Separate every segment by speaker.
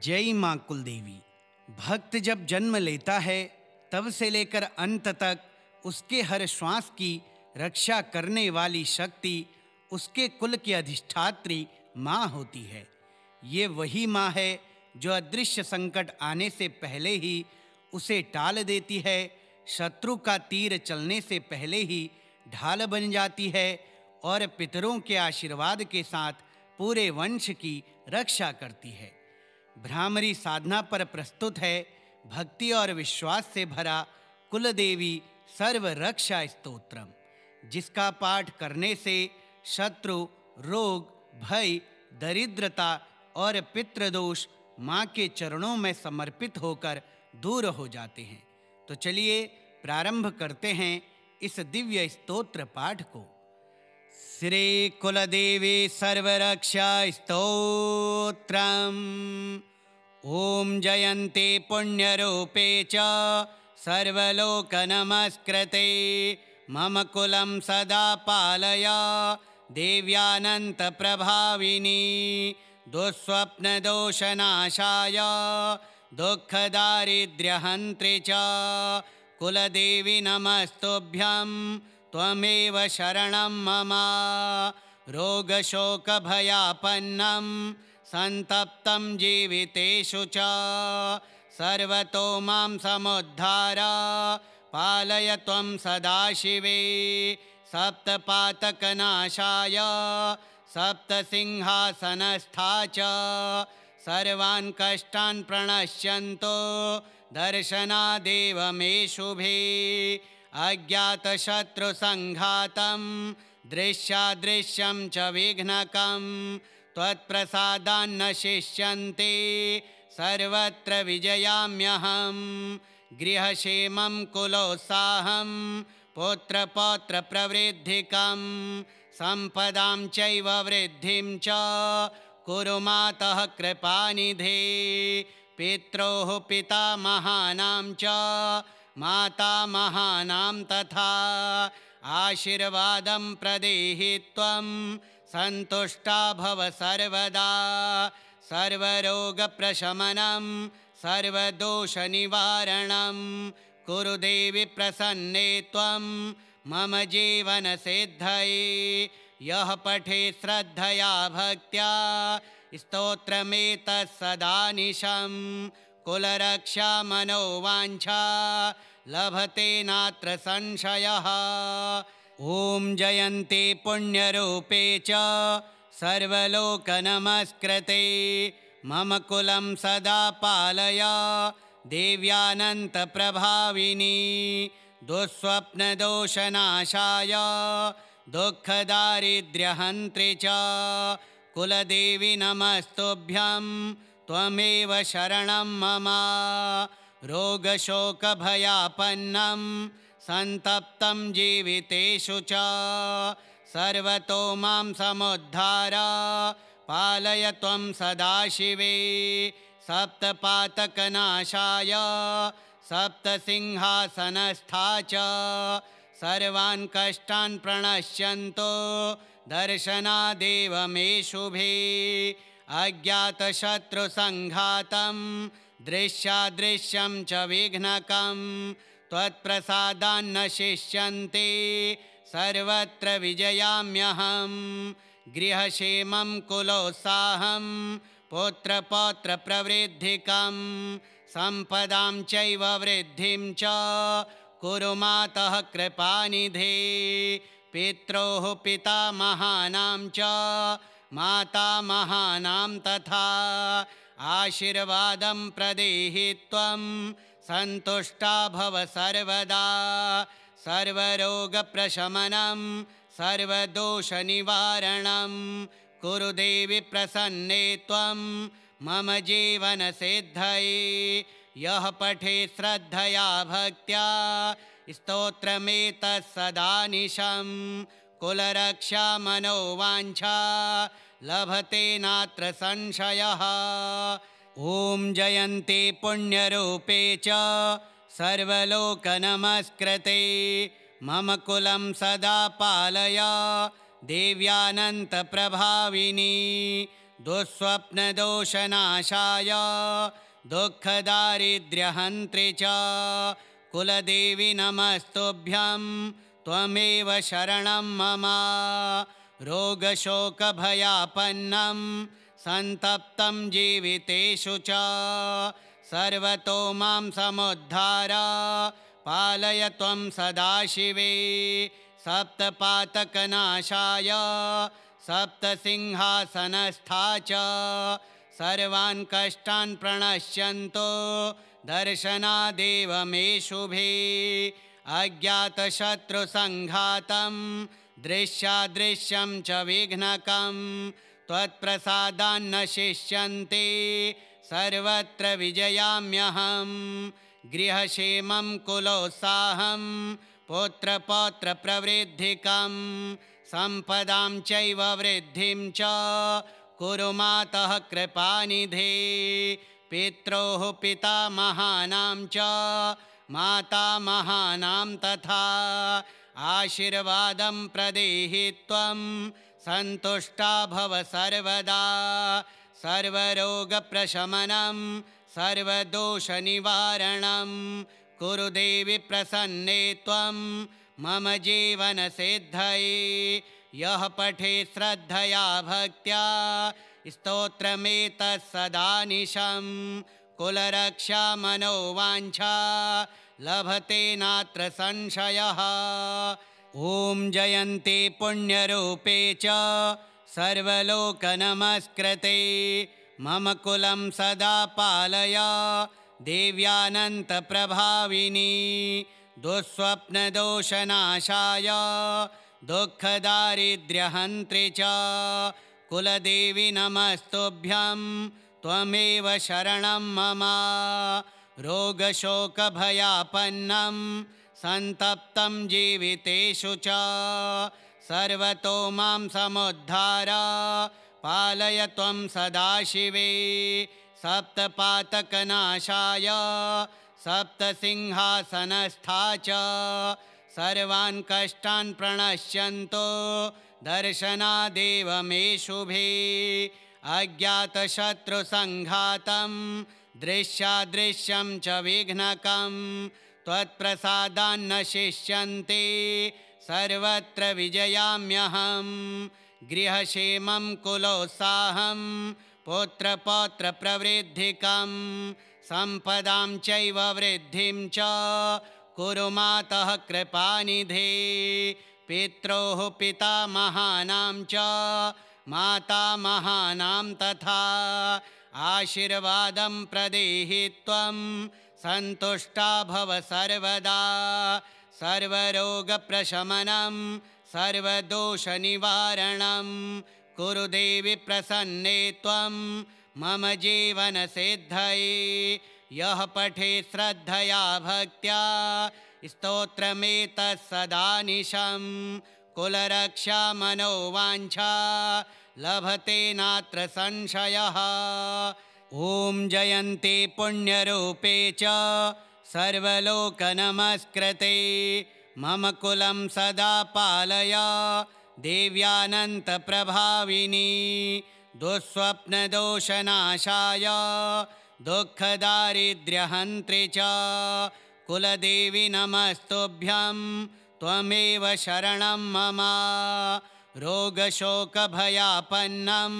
Speaker 1: जय माँ कुलदेवी। भक्त जब जन्म लेता है तब से लेकर अंत तक उसके हर श्वास की रक्षा करने वाली शक्ति उसके कुल की अधिष्ठात्री माँ होती है। ये वही माँ है जो अदृश्य संकट आने से पहले ही उसे टाल देती है, शत्रु का तीर चलने से पहले ही ढाल बन जाती है और पितरों के आशीर्वाद के साथ पूरे वंश की रक्षा करती है। भ्रामरी साधना पर प्रस्तुत है भक्ति और विश्वास से भरा कुलदेवी सर्व रक्षा स्तोत्रम, जिसका पाठ करने से शत्रु, रोग, भय, दरिद्रता और पितृदोष माँ के चरणों में समर्पित होकर दूर हो जाते हैं। तो चलिए प्रारंभ करते हैं इस दिव्य स्तोत्र पाठ को। श्री कुलदेवी सर्वरक्षा स्तोत्रम्। ओम जयन्ते पुण्यरूपे च सर्वलोक नमस्कृते मम कुलं सदा पालय देव्यानंत प्रभाविनी दुःस्वप्न दोषनाशाय दुःख दारिद्र्यहन्त्रे च कुलदेवी नमस्तुभ्यं त्वमेव शरणं मम रोगशोक भयापन्नं संतप्तं जीवितेषु च सर्वतो मां समुद्धार पालय त्वं सदाशिवे सप्तपातकनाशाय सप्तसिंहासनस्था च सर्वान् कष्टान् प्रणश्यन्तो दर्शनादेव मे शुभे अज्ञातशत्रुसङ्घातं दृश्यादृश्यं च विघ्नकं त्वत्प्रसादान्न शिष्यन्ते सर्वत्र विजयाम्यहं गृहक्षेमं कुलोत्साहं पुत्रपौत्रप्रवृद्धिकं सम्पदां चैव वृद्धिं च कुरु मातः कृपानिधे पित्रोः पितामहानां च मातामहानां तथा आशीर्वादं प्रदेहि त्वं सन्तुष्टा भव सर्वदा सर्वरोगप्रशमनं सर्वदोषनिवारणं कुरु देवि प्रसन्ने त्वं मम जीवनसिद्धये यः पठेत् श्रद्धया भक्त्या स्तोत्रमेतत् सदानिशं कुलरक्षा मनोवाञ्छा लभते नात्र संशयः। ओम जयन्ते पुण्यरूपे च सर्वलोक नमस्कृते मम कुलं सदा पालय देव्यानंत प्रभाविनी दुःस्वप्न दोषनाशाय दुःख दारिद्र्यहन्त्रे च कुलदेवी नमस्तुभ्यं त्वमेव शरणं मम रोगशोक भयापन्नं संतप्तं जीवितेषु च सर्वतो मां समुद्धार पालय त्वं सदाशिवे सप्तपातकनाशाय सप्तसिंहासनस्था च सर्वान् कष्टान् प्रणश्यन्तो दर्शनादेव मे शुभे अज्ञातशत्रुसङ्घातं दृश्यादृश्यं च विघ्नकं त्वत्प्रसादान्न शिष्यन्ते सर्वत्र विजयाम्यहं गृहक्षेमं कुलोत्साहं पुत्रपौत्रप्रवृद्धिकं सम्पदां चैव वृद्धिं च कुरु मातः कृपानिधे पित्रोः पितामहानां च मातामहानां तथा आशीर्वादं प्रदेहि त्वं सन्तुष्टा भव सर्वदा सर्वरोगप्रशमनं सर्वदोषनिवारणं कुरु देवि प्रसन्ने त्वं मम जीवनसिद्धये यः पठेत् श्रद्धया भक्त्या स्तोत्रमेतत् सदानिशं कुलरक्षा मनोवाञ्छा लभते नात्र संशयः। ओम जयन्ते पुण्यरूपे च सर्वलोक नमस्कृते मम कुलं सदा पालय देव्यानंत प्रभाविनी दुःस्वप्नदोषनाशाय दुःखदारिद्र्यहन्त्रे च कुलदेवी नमस्तुभ्यं त्वमेव शरणं मम। रोगशोकभयापन्नं सन्तप्तं जीवितेषु च सर्वतो मां समुद्धार पालय त्वं सदाशिवे। सप्तपातकनाशाय सप्तसिंहासनस्था च सर्वान् कष्टान् प्रणश्यन्तो दर्शनादेव मे शुभे। अज्ञातशत्रुसङ्घातं दृश्यादृश्यं च विघ्नकं त्वत्प्रसादान्न शिष्यन्ते सर्वत्र विजयाम्यहम्। गृहक्षेमं कुलोत्साहं पुत्रपौत्रप्रवृद्धिकं सम्पदां चैव वृद्धिं च कुरु मातः कृपानिधे। पित्रोः पितामहानां च मातामहानां तथा आशीर्वादं प्रदेहि त्वं सन्तुष्टा भव सर्वदा। सर्वरोगप्रशमनं सर्वदोषनिवारणं कुरु देवि प्रसन्ने त्वं मम जीवनसिद्धये। यः पठेत् श्रद्धया भक्त्या स्तोत्रमेतत् सदानिशं कुलरक्षा मनोवाञ्छा लभते नात्र संशयः। ॐ जयन्ते पुण्यरूपे च सर्वलोकनमस्कृते मम कुलं सदा पालय देव्यानन्तप्रभाविनी। दुःस्वप्नदोषनाशाय दुःखदारिद्र्यहन्त्रे च कुलदेवी नमस्तुभ्यं त्वमेव शरणं मम। रोगशोकभयापन्नं सन्तप्तं जीवितेषु च सर्वतो मां समुद्धार पालय त्वं सदाशिवे। सप्तपातकनाशाय सप्तसिंहासनस्था च सर्वान् कष्टान् प्रणश्यन्तो दर्शनादेव मे शुभे। अज्ञातशत्रुसङ्घातं दृश्यादृश्यं च विघ्नकं त्वत्प्रसादान्न शिष्यन्ते सर्वत्र विजयाम्यहम्। गृहक्षेमं कुलोत्साहं पुत्रपौत्रप्रवृद्धिकं सम्पदां चैव वृद्धिं च कुरु मातः कृपानिधे। पित्रोः पितामहानां च मातामहानां तथा आशीर्वादं प्रदेहि त्वं सन्तुष्टा भव सर्वदा। सर्वरोगप्रशमनं सर्वदोषनिवारणं कुरु देवि प्रसन्ने त्वं मम जीवनसिद्धये। यः पठेत् श्रद्धया भक्त्या स्तोत्रमेतत् सदानिशं कुलरक्षा मनोवाञ्छा लभते नात्र संशयः। ॐ जयन्ते पुण्यरूपे च सर्वलोकनमस्कृते मम कुलं सदा पालय देव्यानन्तप्रभाविनी। दुःस्वप्नदोषनाशाय दुःखदारिद्र्यहन्त्रे च कुलदेवी नमस्तुभ्यं त्वमेव शरणं मम। रोगशोकभयापन्नं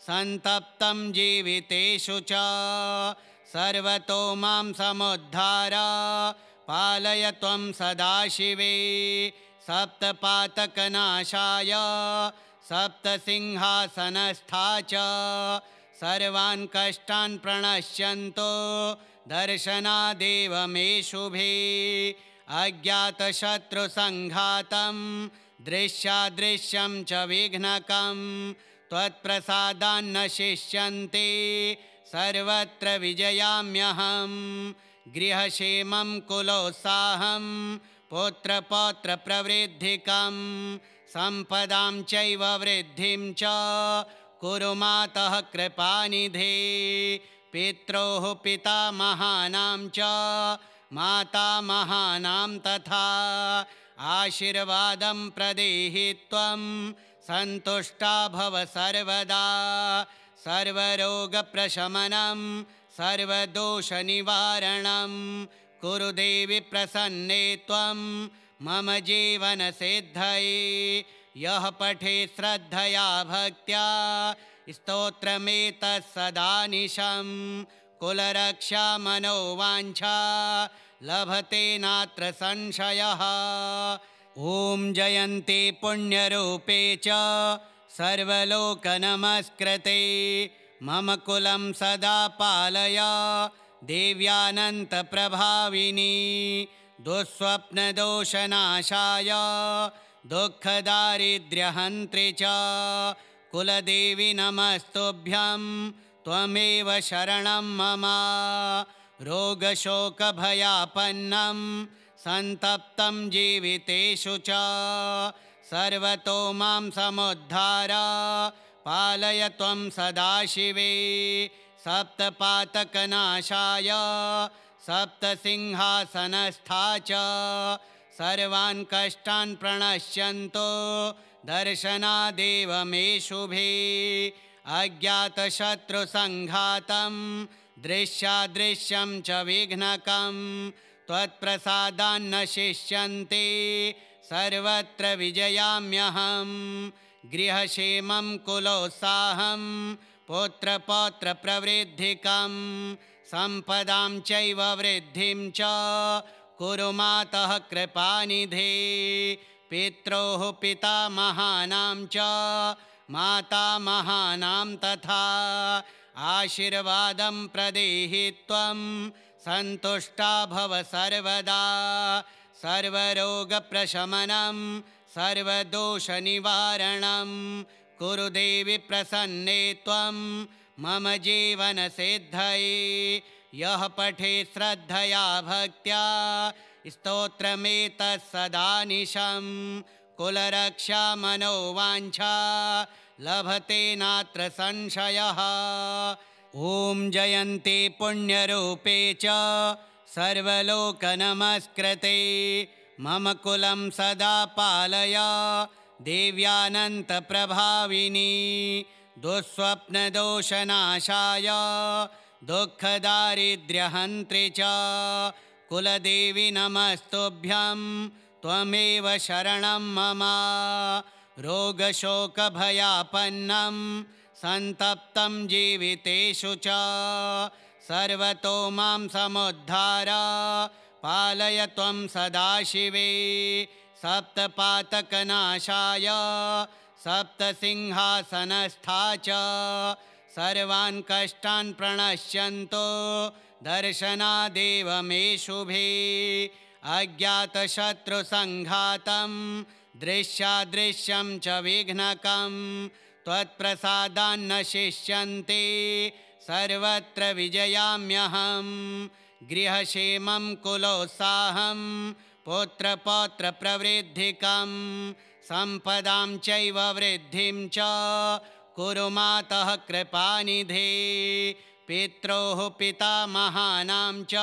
Speaker 1: सन्तप्तं जीवितेषु च सर्वतो मां समुद्धार पालय त्वं सदाशिवे। सप्तपातकनाशाय सप्तसिंहासनस्था च सर्वान् कष्टान् प्रणश्यन्तो दर्शनादेव मे शुभे। अज्ञातशत्रुसङ्घातं दृश्यादृश्यं च विघ्नकं त्वत्प्रसादान्न शिष्यन्ते सर्वत्र विजयाम्यहम्। गृहक्षेमं कुलोत्साहं पुत्रपौत्रप्रवृद्धिकं सम्पदां चैव वृद्धिं च कुरु मातः कृपानिधे। पित्रोः पितामहानां च मातामहानां तथा आशीर्वादं प्रदेहि त्वं सन्तुष्टा भव सर्वदा। सर्वरोगप्रशमनं सर्वदोषनिवारणं कुरु देवि प्रसन्ने त्वं मम जीवनसिद्धये। यः पठेत् श्रद्धया भक्त्या स्तोत्रमेतत्सदानिशं कुलरक्षा मनोवाञ्छा लभते नात्र संशयः। ॐ जयन्ते पुण्यरूपे च सर्वलोकनमस्कृते मम कुलं सदा पालय देव्यानन्तप्रभाविनी। दुःस्वप्नदोषनाशाय दुःखदारिद्र्यहन्त्रि च कुलदेवी नमस्तुभ्यं त्वमेव शरणं मम। रोगशोकभयापन्नं सन्तप्तं जीवितेषु च सर्वतो मां समुद्धार पालय त्वं सदाशिवे। सप्तपातकनाशाय सप्तसिंहासनस्था च सर्वान् कष्टान् प्रणश्यन्तो दर्शनादेव मे शुभे। अज्ञातशत्रुसङ्घातं दृश्यादृश्यं च विघ्नकं त्वत्प्रसादान्न शिष्यन्ते सर्वत्र विजयाम्यहं। गृहक्षेमं कुलोत्साहं पुत्रपौत्रप्रवृद्धिकं सम्पदां चैव वृद्धिं च कुरु मातः कृपानिधे। पित्रोः पितामहानां च मातामहानां तथा आशीर्वादं प्रदेहि त्वं सन्तुष्टा भव सर्वदा। सर्वरोगप्रशमनं सर्वदोषनिवारणं कुरु देवि प्रसन्ने त्वं मम जीवनसिद्धये। यः पठेत् श्रद्धया भक्त्या स्तोत्रमेतत्सदानिशं कुलरक्षा मनोवाञ्छा लभते नात्र संशयः। ॐ जयन्ते पुण्यरूपे च सर्वलोकनमस्कृते मम कुलं सदा पालय देव्यानन्तप्रभाविनी। दुःस्वप्नदोषनाशाय दुःखदारिद्र्यहन्त्रि च कुलदेवी नमस्तुभ्यं त्वमेव शरणं मम। रोगशोकभयापन्नं सन्तप्तं जीवितेषु च सर्वतो मां समुद्धार पालय त्वं सदाशिवे। सप्तपातकनाशाय सप्तसिंहासनस्था च सर्वान् कष्टान् प्रणश्यन्तो दर्शनादेव मे शुभे। अज्ञातशत्रुसङ्घातं दृश्यादृश्यं च विघ्नकं त्वत्प्रसादान्न शिष्यन्ते सर्वत्र विजयाम्यहं। गृहक्षेमं कुलोत्साहं पुत्रपौत्रप्रवृद्धिकं सम्पदां चैव वृद्धिं च कुरु मातः कृपानिधे। पित्रोः पितामहानां च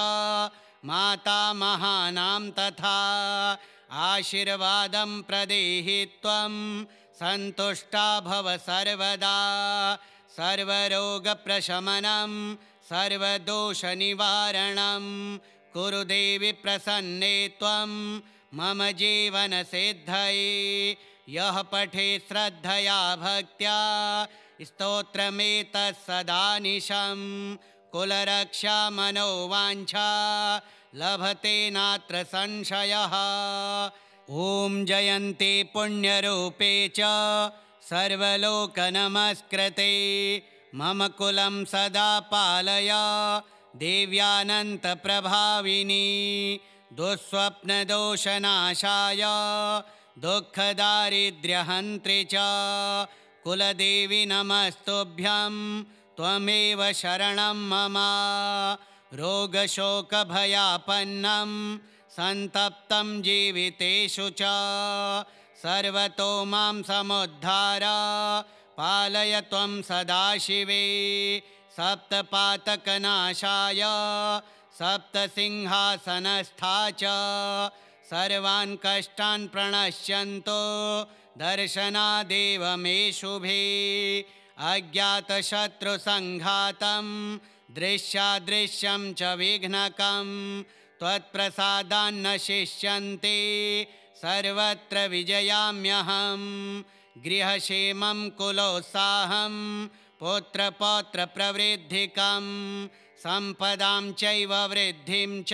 Speaker 1: मातामहानां तथा आशीर्वादं प्रदेहि त्वं सन्तुष्टा भव सर्वदा। सर्वरोगप्रशमनं सर्वदोषनिवारणं कुरु देवि प्रसन्ने त्वं मम जीवनसिद्धये। यः पठेत् श्रद्धया भक्त्या स्तोत्रमेतत्सदानिशं कुलरक्षा मनोवाञ्छा लभते नात्र संशयः। ॐ जयन्ते पुण्यरूपे च सर्वलोकनमस्कृते मम कुलं सदा पालय देव्यानन्तप्रभाविनी। दुःस्वप्नदोषनाशाय दुःखदारिद्र्यहन्त्रि च कुलदेवी नमस्तुभ्यं त्वमेव शरणं मम। रोगशोकभयापन्नं सन्तप्तं जीवितेषु च सर्वतो मां समुद्धार पालय त्वं सदाशिवे। सप्तपातकनाशाय सप्तसिंहासनस्था च सर्वान् कष्टान् प्रणश्यन्तो दर्शनादेव मे शुभे। अज्ञातशत्रुसङ्घातं दृश्यादृश्यं च विघ्नकं त्वत्प्रसादान्न शिष्यन्ते सर्वत्र विजयाम्यहम्। गृहक्षेमं कुलोत्साहं पुत्रपौत्रप्रवृद्धिकं सम्पदां चैव वृद्धिं च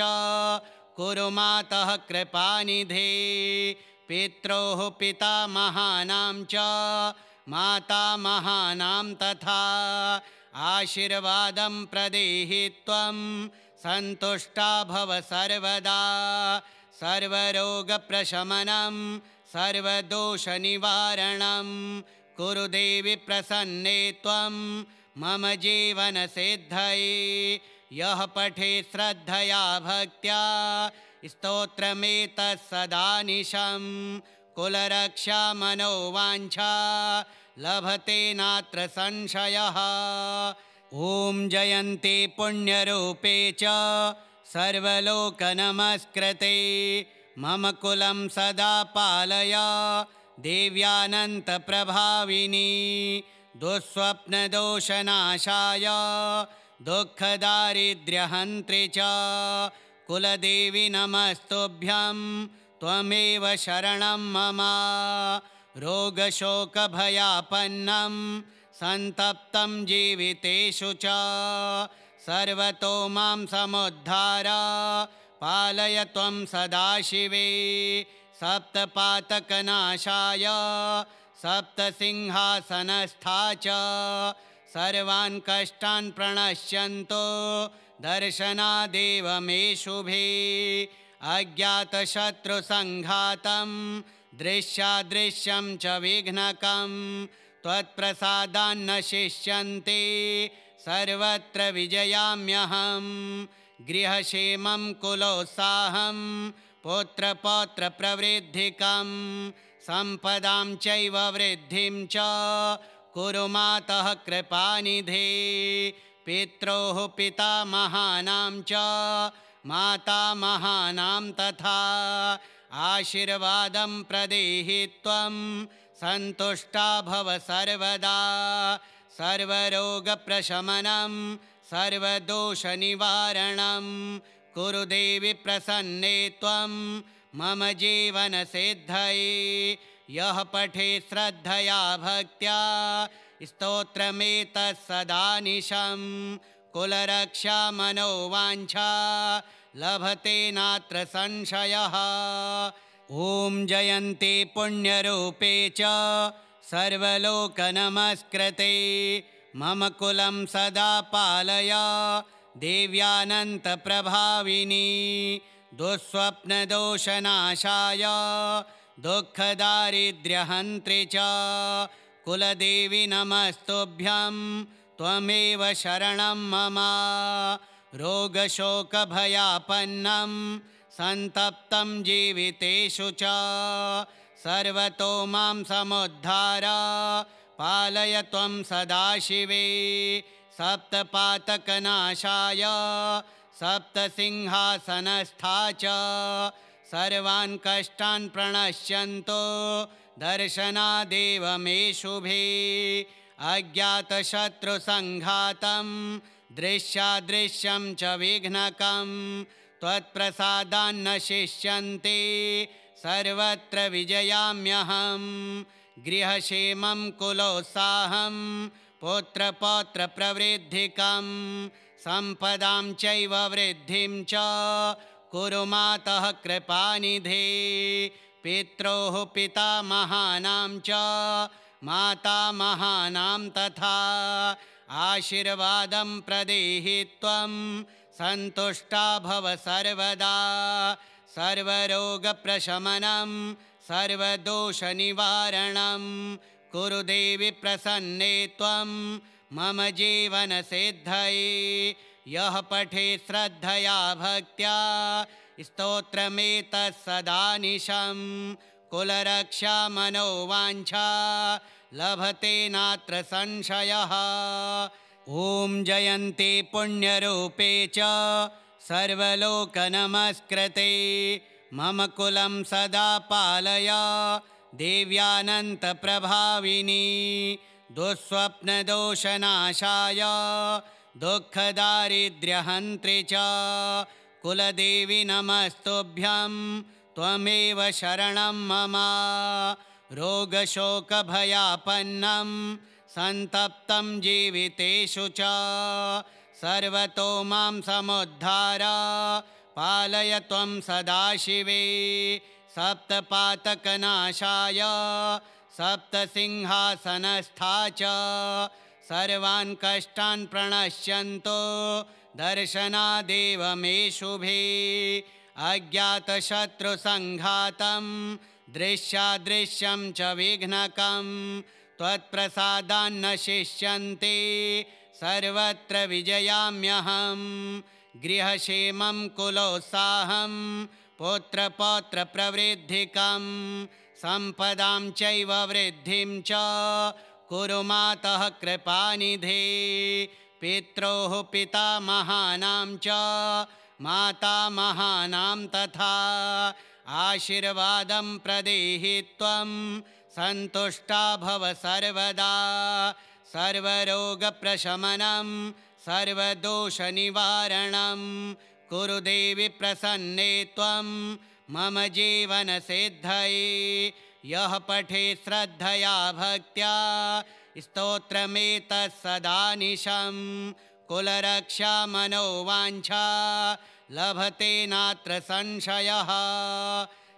Speaker 1: कुरु मातः कृपानिधे। पित्रोः पितामहानां च मातामहानां तथा आशीर्वादं प्रदेहि त्वं सन्तुष्टा भव सर्वदा। सर्वरोगप्रशमनं सर्वदोषनिवारणं कुरु देवि प्रसन्ने त्वं मम जीवनसिद्धये। यः पठेत् श्रद्धया भक्त्या स्तोत्रमेतत् सदानिशं कुलरक्षा मनोवाञ्छा लभते नात्र संशयः। ॐ जयन्ते पुण्यरूपे च सर्वलोकनमस्कृते मम कुलं सदा पालय देव्यानन्तप्रभाविनी। दुःस्वप्नदोषनाशाय दुःखदारिद्र्यहन्त्रि च कुलदेवी नमस्तुभ्यं त्वमेव शरणं मम। रोगशोकभयापन्नं सन्तप्तं जीवितेषु च सर्वतो मां समुद्धार पालय त्वं सदाशिवे। सप्तपातकनाशाय सप्तसिंहासनस्था च सर्वान् कष्टान् प्रणश्यन्तो दर्शनादेव मे शुभे। अज्ञातशत्रुसङ्घातं दृश्यादृश्यं च विघ्नकं त्वत्प्रसादान्न शिष्यन्ते सर्वत्र विजयाम्यहम्। गृहक्षेमं कुलोत्साहं पुत्रपौत्रप्रवृद्धिकं सम्पदां चैव वृद्धिं च कुरु मातः कृपानिधे। पित्रोः पितामहानां च मातामहानां तथा आशीर्वादं प्रदेहि त्वं सन्तुष्टा भव सर्वदा। सर्वरोगप्रशमनं सर्वदोषनिवारणं कुरु देवि प्रसन्ने त्वं मम जीवनसिद्धये। यः पठेत् श्रद्धया भक्त्या स्तोत्रमेतत् सदानिशं कुलरक्षा मनोवाञ्छा लभते नात्र संशयः। ॐ जयन्ते पुण्यरूपे च सर्वलोकनमस्कृते मम कुलं सदा पालय देव्यानन्तप्रभाविनी। दुःस्वप्नदोषनाशाय दुःखदारिद्र्यहन्त्रि च कुलदेवी नमस्तुभ्यं त्वमेव शरणं मम। रोगशोकभयापन्नं सन्तप्तं जीवितेषु च सर्वतो मां समुद्धार पालय त्वं सदाशिवे। सप्तपातकनाशाय सप्तसिंहासनस्था च सर्वान् कष्टान् प्रणश्यन्तो दर्शनादेव मे शुभे। अज्ञातशत्रुसङ्घातं दृश्यादृश्यं च विघ्नकं त्वत्प्रसादान्न शिष्यन्ते सर्वत्र विजयाम्यहम्। गृहक्षेमं कुलोत्साहं पुत्रपौत्रप्रवृद्धिकं सम्पदां चैव वृद्धिं च कुरु मातः कृपानिधे। पित्रोः पितामहानां च मातामहानां तथा आशीर्वादं प्रदेहि त्वं सन्तुष्टा भव सर्वदा। सर्वरोगप्रशमनं सर्वदोषनिवारणं कुरु देवि प्रसन्ने त्वं मम जीवनसिद्धये। यः पठेत् श्रद्धया भक्त्या स्तोत्रमेतत् सदानिशं कुलरक्षा मनोवाञ्छा लभते नात्र संशयः। ॐ जयन्ते पुण्यरूपे च सर्वलोकनमस्कृते मम कुलं सदा पालय देव्यानन्तप्रभाविनी। दुःस्वप्नदोषनाशाय दुःखदारिद्र्यहन्त्रे च कुलदेवी नमस्तुभ्यं त्वमेव शरणं मम। रोगशोकभयापन्नं सन्तप्तं जीवितेषु च सर्वतो मां समुद्धार पालय त्वं सदाशिवे। सप्तपातकनाशाय सप्तसिंहासनस्था च सर्वान् कष्टान् प्रणश्यन्तो दर्शनादेव मे शुभे। अज्ञातशत्रुसङ्घातं दृश्यादृश्यं च विघ्नकं त्वत्प्रसादान्न शिष्यन्ते सर्वत्र विजयाम्यहम्। गृहक्षेमं कुलोत्साहं पुत्रपौत्रप्रवृद्धिकं सम्पदां चैव वृद्धिं च कुरु मातः कृपानिधे। पित्रोः पितामहानां च मातामहानां तथा आशीर्वादं प्रदेहि त्वं सन्तुष्टा भव सर्वदा। सर्वरोगप्रशमनं सर्वदोषनिवारणं कुरु देवि प्रसन्ने त्वं मम जीवनसिद्धये। यः पठेत् श्रद्धया भक्त्या स्तोत्रमेतत् सदानिशं कुलरक्षा मनोवाञ्छा लभते नात्र संशयः।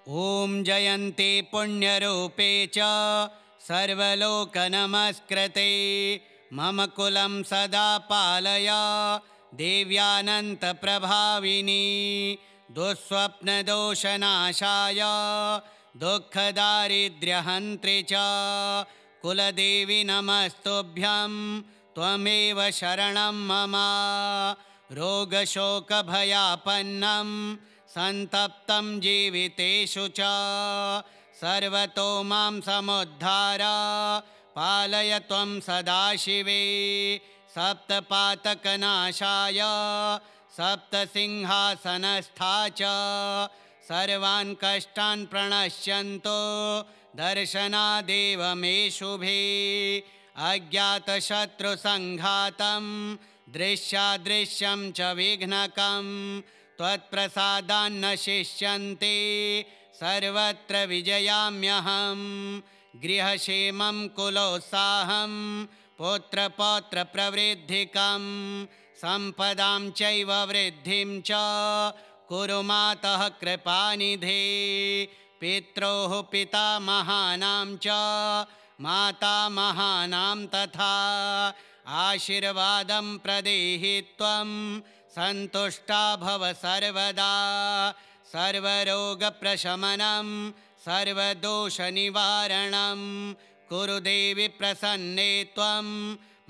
Speaker 1: ॐ जयन्ते पुण्यरूपे च सर्वलोकनमस्कृते मम कुलं सदा पालय देव्यानन्तप्रभाविनी। दुःस्वप्नदोषनाशाय दुःखदारिद्र्यहन्त्रे च कुलदेवी नमस्तुभ्यं त्वमेव शरणं मम। रोगशोकभयापन्नं सन्तप्तं जीवितेषु च सर्वतो मां समुद्धार पालय त्वं सदाशिवे। सप्तपातकनाशाय सप्तसिंहासनस्था च सर्वान् कष्टान् प्रणश्यन्तो दर्शनादेव मे शुभे। अज्ञातशत्रुसङ्घातं दृश्यादृश्यं च विघ्नकं त्वत्प्रसादान्न शिष्यन्ते सर्वत्र विजयाम्यहम्। गृहक्षेमं कुलोत्साहं पुत्रपौत्रप्रवृद्धिकं सम्पदां चैव वृद्धिं च कुरु मातः कृपानिधे। पित्रोः पितामहानां च मातामहानां तथा आशीर्वादं प्रदेहि त्वं सन्तुष्टा भव सर्वदा। सर्वरोगप्रशमनं सर्वदोषनिवारणं कुरु देवि प्रसन्ने त्वं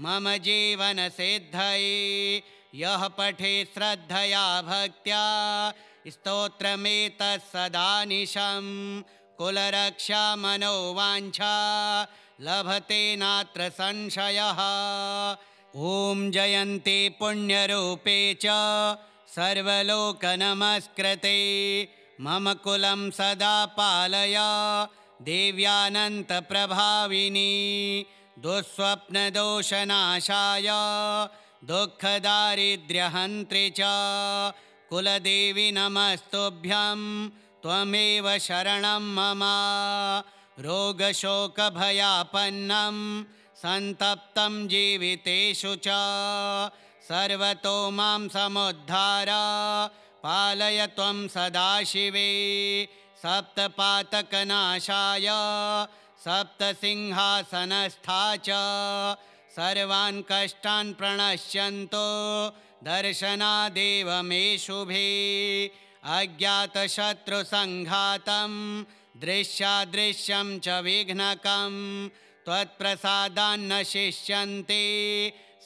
Speaker 1: मम जीवनसिद्धये। यः पठेत् श्रद्धया भक्त्या स्तोत्रमेतत् सदानिशं कुलरक्षा मनोवाञ्छा लभते नात्र संशयः। ॐ जयन्ते पुण्यरूपे च सर्वलोकनमस्कृते मम कुलं सदा पालय देव्यानन्तप्रभाविनी। दुःस्वप्नदोषनाशाय दुःखदारिद्र्यहन्त्रे च कुलदेवी नमस्तुभ्यं त्वमेव शरणं मम। रोगशोकभयापन्नं सन्तप्तं जीवितेषु च सर्वतो मां समुद्धार पालय त्वं सदाशिवे। सप्तपातकनाशाय सप्तसिंहासनस्था च सर्वान् कष्टान् प्रणश्यन्तो दर्शनादेव मे शुभे। अज्ञातशत्रुसङ्घातं दृश्यादृश्यं च विघ्नकं त्वत्प्रसादान्न शिष्यन्ते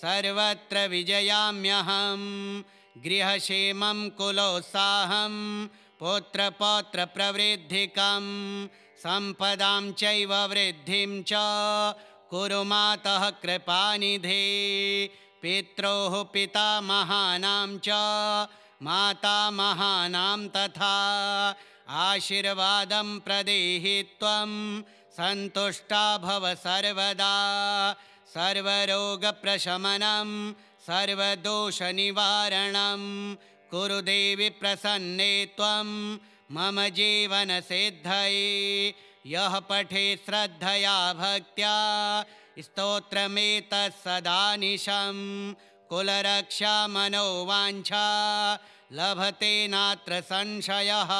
Speaker 1: सर्वत्र विजयाम्यहम्। गृहक्षेमं कुलोत्साहं पुत्रपौत्रप्रवृद्धिकं सम्पदां चैव वृद्धिं च कुरु मातः कृपानिधे। पित्रोः पितामहानां च मातामहानां तथा आशीर्वादं प्रदेहि त्वं सन्तुष्टा भव सर्वदा। सर्वरोगप्रशमनं सर्वदोषनिवारणं कुरु देवि प्रसन्ने त्वं मम जीवनसिद्धये। यः पठे श्रद्धया भक्त्या स्तोत्रमेतत्सदानिशं कुलरक्षा मनोवाञ्छा लभते नात्र संशयः।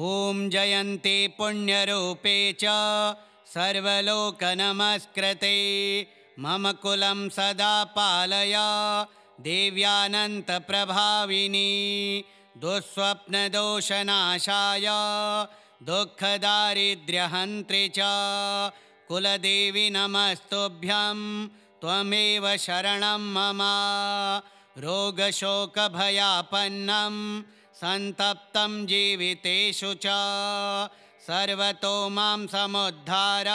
Speaker 1: ॐ जयन्ते पुण्यरूपे च सर्वलोकनमस्कृते मम कुलं सदा पालय देव्यानन्तप्रभाविनी। दुःस्वप्नदोषनाशाय दुःखदारिद्र्यहन्त्रि च कुलदेवी नमस्तुभ्यं त्वमेव शरणं मम। रोगशोकभयापन्नं सन्तप्तं जीवितेषु च सर्वतो मां समुद्धार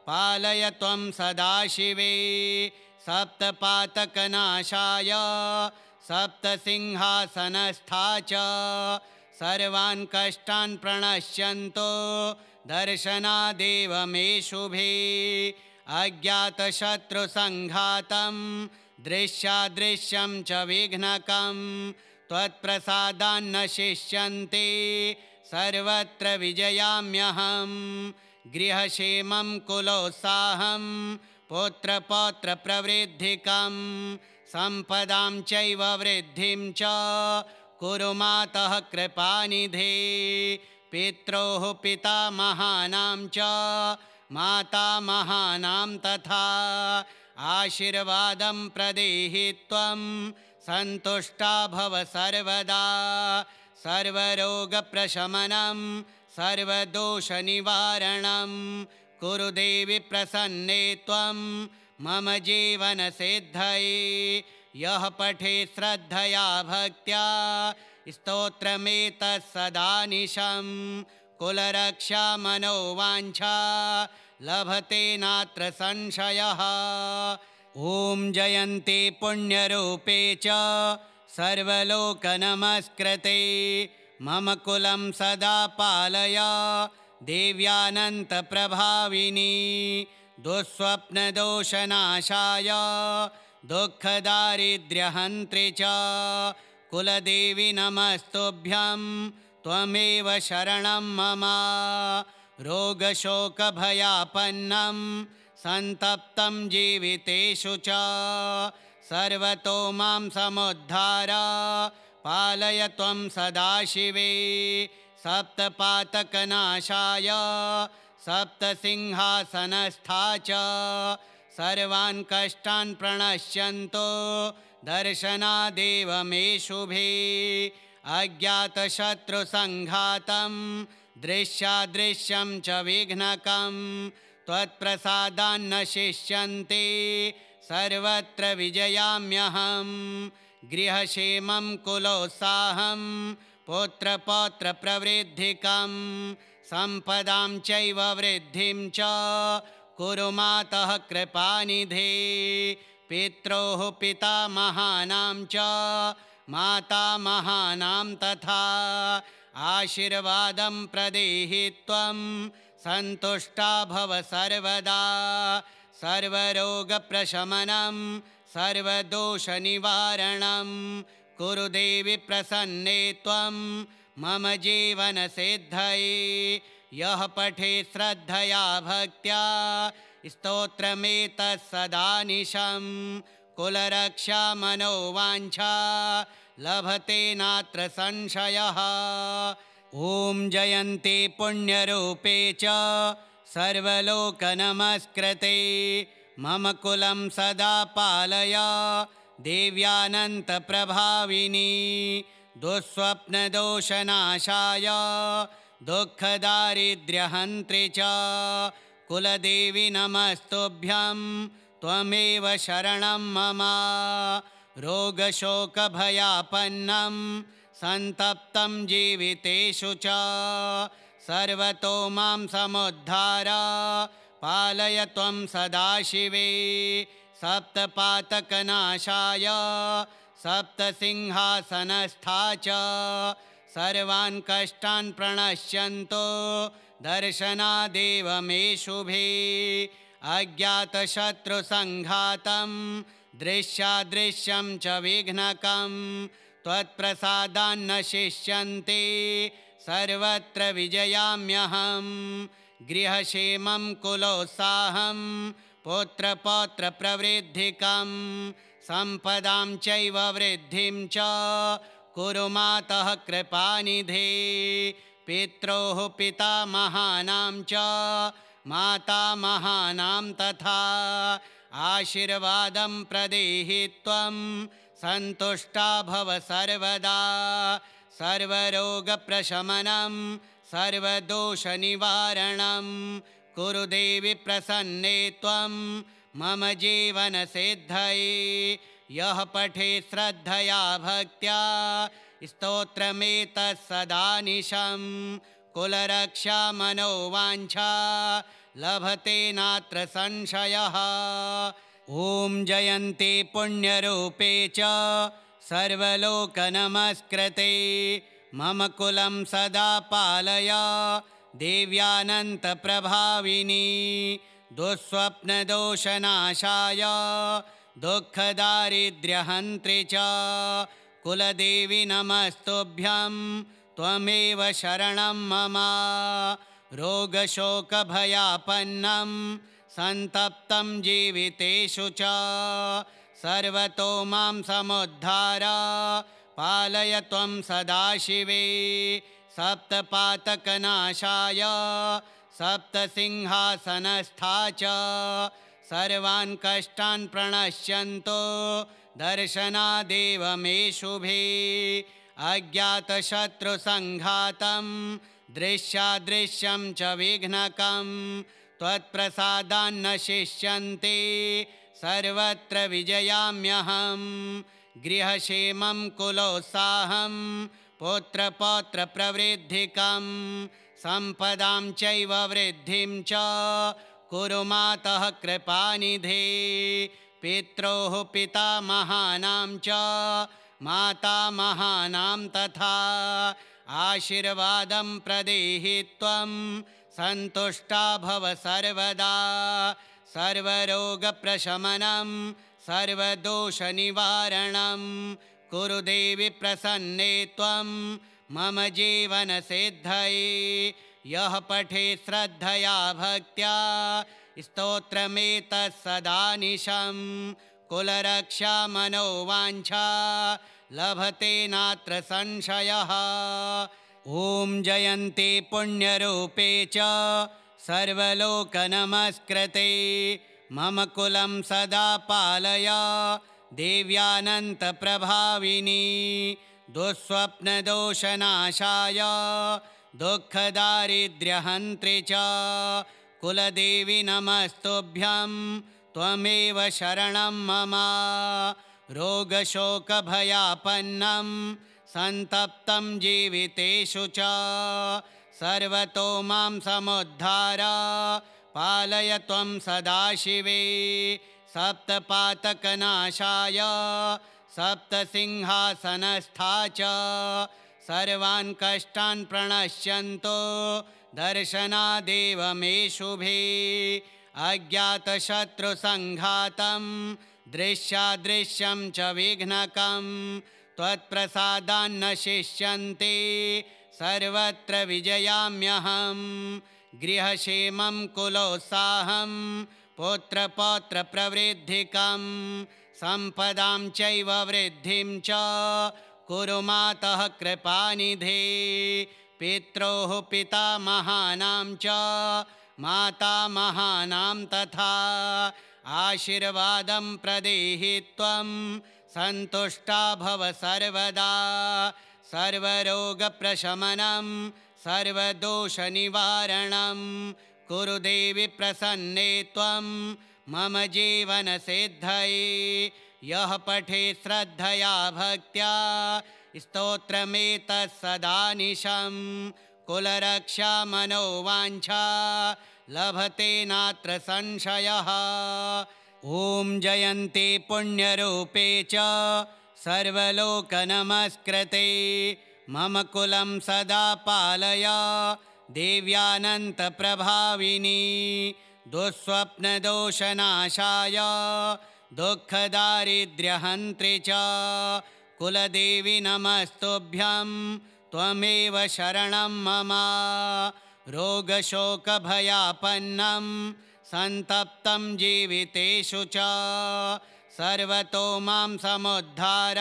Speaker 1: पालय त्वं सदाशिवे। सप्तपातकनाशाय सप्तसिंहासनस्था च सर्वान् कष्टान् प्रणश्यन्तो दर्शनादेव मे शुभे। अज्ञातशत्रुसङ्घातं दृश्यादृश्यं च विघ्नकं त्वत्प्रसादान्न शिष्यन्ते सर्वत्र विजयाम्यहं। गृहक्षेमं कुलोत्साहं पुत्रपौत्रप्रवृद्धिकं सम्पदां चैव वृद्धिं च कुरु मातः कृपानिधे। पित्रोः पितामहानां च मातामहानां तथा आशीर्वादं प्रदेहि त्वं सन्तुष्टा भव सर्वदा। सर्वरोगप्रशमनं सर्वदोषनिवारणं कुरु देवि प्रसन्ने त्वं मम जीवनसिद्धये। यः पठे श्रद्धया भक्त्या स्तोत्रमेतत्सदानिशं कुलरक्षा मनोवाञ्छा लभते नात्र संशयः। ॐ जयन्ते पुण्यरूपे च सर्वलोकनमस्कृते मम कुलं सदा पालय देव्यानन्तप्रभाविनी। दुःस्वप्नदोषनाशाय दुःखदारिद्र्यहन्त्रि च कुलदेवी नमस्तुभ्यं त्वमेव शरणं मम। रोगशोकभयापन्नं सन्तप्तं जीवितेषु च सर्वतो मां समुद्धार पालय त्वं सदाशिवे। सप्तपातकनाशाय सप्तसिंहासनस्था च सर्वान् कष्टान् प्रणश्यन्तो दर्शनादेव मे शुभे। अज्ञातशत्रुसङ्घातं दृश्यादृश्यं च विघ्नकं त्वत्प्रसादान्न शिष्यन्ते सर्वत्र विजयाम्यहं। गृहक्षेमं कुलोत्साहं पुत्रपौत्रप्रवृद्धिकं सम्पदां चैव वृद्धिं च कुरु मातः कृपानिधे। पित्रोः पितामहानां च मातामहानां तथा आशीर्वादं प्रदेहि त्वं सन्तुष्टा भव सर्वदा। सर्वरोगप्रशमनं सर्वदोषनिवारणं कुरु देवि प्रसन्ने त्वं मम जीवनसिद्धये। यः पठे श्रद्धया भक्त्या स्तोत्रमेतत्सदानिशं कुलरक्षा मनोवाञ्छा लभते नात्र संशयः। ॐ जयन्ते पुण्यरूपे च सर्वलोकनमस्कृते मम कुलं सदा पालय देव्यानन्तप्रभाविनी। दुःस्वप्नदोषनाशाय दुःखदारिद्र्यहन्त्रि च कुलदेवी नमस्तुभ्यं त्वमेव शरणं मम। रोगशोकभयापन्नं सन्तप्तं जीवितेषु च सर्वतो मां समुद्धार पालय त्वं सदाशिवे। सप्तपातकनाशाय सप्तसिंहासनस्था च सर्वान् कष्टान् प्रणश्यन्तो दर्शनादेव मे शुभे। अज्ञातशत्रुसङ्घातं दृश्यादृश्यं च विघ्नकं त्वत्प्रसादान्न शिष्यन्ते सर्वत्र विजयाम्यहं गृहक्षेमं कुलोत्साहं पुत्रपौत्रप्रवृद्धिकं सम्पदां चैव वृद्धिं च कुरु मातः कृपानिधे पित्रोः पितामहानां च मातामहानां तथा आशीर्वादं प्रदेहि त्वं सन्तुष्टा भव सर्वदा सर्वरोगप्रशमनं सर्वदोषनिवारणं कुरु देवि प्रसन्ने त्वं मम जीवनसिद्धये यः पठेत् श्रद्धया भक्त्या स्तोत्रमेतत् सदानिशं कुलरक्षा मनोवाञ्छा लभते नात्र संशयः। ॐ जयन्ते पुण्यरूपे च सर्वलोकनमस्कृते मम कुलं सदा पालय देव्यानन्तप्रभाविनी दुःस्वप्नदोषनाशाय दुःखदारिद्र्यहन्त्रि च कुलदेवी नमस्तुभ्यं त्वमेव शरणं मम रोगशोकभयापन्नं सन्तप्तं जीवितेषु च सर्वतो मां समुद्धार पालय त्वं सदाशिवे सप्तपातकनाशाय सप्तसिंहासनस्था च सर्वान् कष्टान् प्रणश्यन्तो दर्शनादेव मे शुभे अज्ञातशत्रुसङ्घातं दृश्यादृश्यं च विघ्नकं त्वत्प्रसादान्न शिष्यन्ते सर्वत्र विजयाम्यहं गृहक्षेमं कुलोत्साहं पुत्रपौत्रप्रवृद्धिकं सम्पदां चैव वृद्धिं च कुरु मातः कृपानिधे पित्रोः पितामहानां च मातामहानां तथा आशीर्वादं प्रदेहि त्वं सन्तुष्टा भव सर्वदा सर्वरोगप्रशमनं सर्वदोषनिवारणं कुरु देवि प्रसन्ने त्वं मम जीवनसिद्धये यः पठेत् श्रद्धया भक्त्या स्तोत्रमेतत् सदानिशं कुलरक्षा मनोवाञ्छा लभते नात्र संशयः। ॐ जयन्ते पुण्यरूपे च सर्वलोकनमस्कृते मम कुलं सदा पालय देव्यानन्तप्रभाविनी दुःस्वप्नदोषनाशाय दुःखदारिद्र्यहन्त्रि च कुलदेवी नमस्तुभ्यं त्वमेव शरणं मम रोगशोकभयापन्नं सन्तप्तं जीवितेषु च सर्वतो मां समुद्धार पालय त्वं सदाशिवे सप्तपातकनाशाय सप्तसिंहासनस्था च सर्वान् कष्टान् प्रणश्यन्तो दर्शनादेव मे शुभे अज्ञातशत्रुसङ्घातं दृश्यादृश्यं च विघ्नकं त्वत्प्रसादान्न शिष्यन्ते सर्वत्र विजयाम्यहं गृहक्षेमं कुलोत्साहं पुत्रपौत्रप्रवृद्धिकं सम्पदां चैव वृद्धिं च कुरु मातः कृपानिधे पित्रोः पितामहानां च मातामहानां तथा आशीर्वादं प्रदेहि त्वं सन्तुष्टा भव सर्वदा सर्वरोगप्रशमनं सर्वदोषनिवारणं कुरु देवि प्रसन्ने त्वं मम जीवनसिद्धये यः पठेत् श्रद्धया भक्त्या स्तोत्रमेतत् सदानिशं कुलरक्षा मनोवाञ्छा लभते नात्र संशयः। ॐ जयन्ते पुण्यरूपे च सर्वलोकनमस्कृते मम कुलं सदा पालय देव्यानन्तप्रभाविनी दुःस्वप्नदोषनाशाय दुःखदारिद्र्यहन्त्रे च कुलदेवी नमस्तुभ्यं त्वमेव शरणं मम। रोगशोकभयापन्नं सन्तप्तं जीवितेषु च सर्वतो मां समुद्धार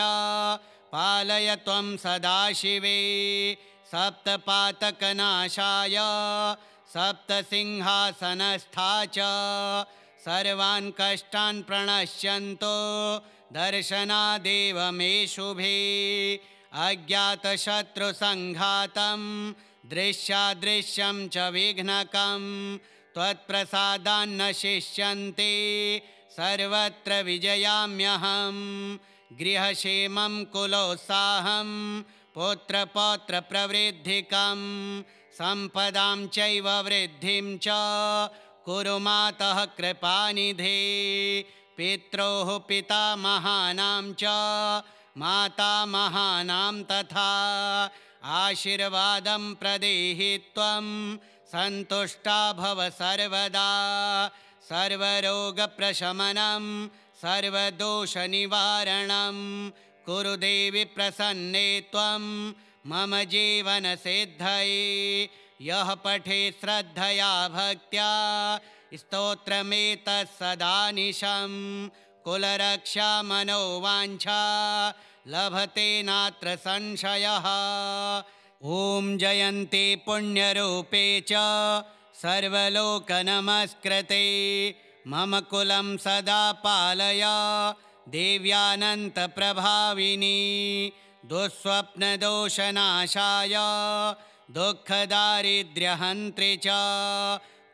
Speaker 1: पालय त्वं सदाशिवे। सप्तपातकनाशाय सप्तसिंहासनस्था च सर्वान् कष्टान् प्रणश्यन्तो दर्शनादेव मे शुभे। अज्ञातशत्रुसङ्घातं दृश्यादृश्यं च विघ्नकं त्वत्प्रसादान्न शिष्यन्ते सर्वत्र विजयाम्यहम्। गृहक्षेमं कुलोत्साहं पुत्रपौत्रप्रवृद्धिकं सम्पदां चैव वृद्धिं च कुरु मातः कृपानिधे। पित्रोः पितामहानां च मातामहानां तथा आशीर्वादं प्रदेहि त्वं सन्तुष्टा भव सर्वदा। सर्वरोगप्रशमनं सर्वदोषनिवारणं कुरु देवि प्रसन्ने त्वं मम जीवनसिद्धये। यः पठेत् श्रद्धया भक्त्या स्तोत्रमेतत् सदानिशं कुलरक्षा मनोवाञ्छा लभते नात्र संशयः। ॐ जयन्ते पुण्यरूपे च सर्वलोकनमस्कृते मम कुलं सदा पालय देव्यानन्तप्रभाविनी। दुःस्वप्नदोषनाशाय दुःखदारिद्र्यहन्त्रे च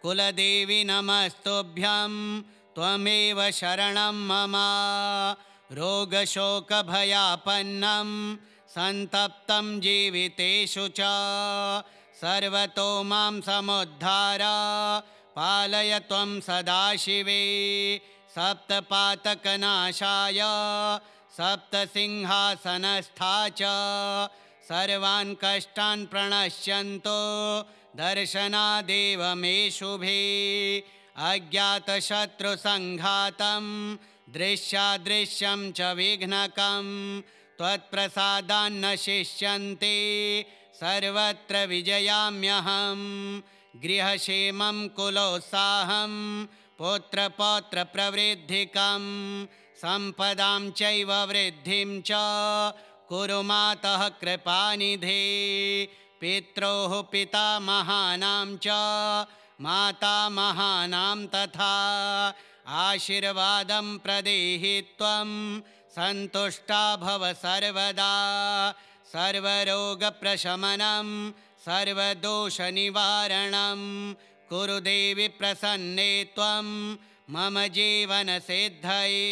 Speaker 1: कुलदेवी नमस्तुभ्यं त्वमेव शरणं मम। रोगशोकभयापन्नं सन्तप्तं जीवितेषु च सर्वतो मां समुद्धार पालय त्वं सदाशिवे। सप्तपातकनाशाय सप्तसिंहासनस्था च सर्वान् कष्टान् प्रणश्यन्तो दर्शनादेव मे शुभे। अज्ञातशत्रुसङ्घातं दृश्यादृश्यं च विघ्नकं त्वत्प्रसादान्न शिष्यन्ते सर्वत्र विजयाम्यहम्। गृहक्षेमं कुलोत्साहं पुत्रपौत्रप्रवृद्धिकं सम्पदां चैव वृद्धिं च कुरु मातः कृपानिधे। पित्रोः पितामहानां च मातामहानां तथा आशीर्वादं प्रदेहि त्वं सन्तुष्टा भव सर्वदा। सर्वरोगप्रशमनं सर्वदोषनिवारणं कुरु देवि प्रसन्ने त्वं मम जीवनसिद्धये।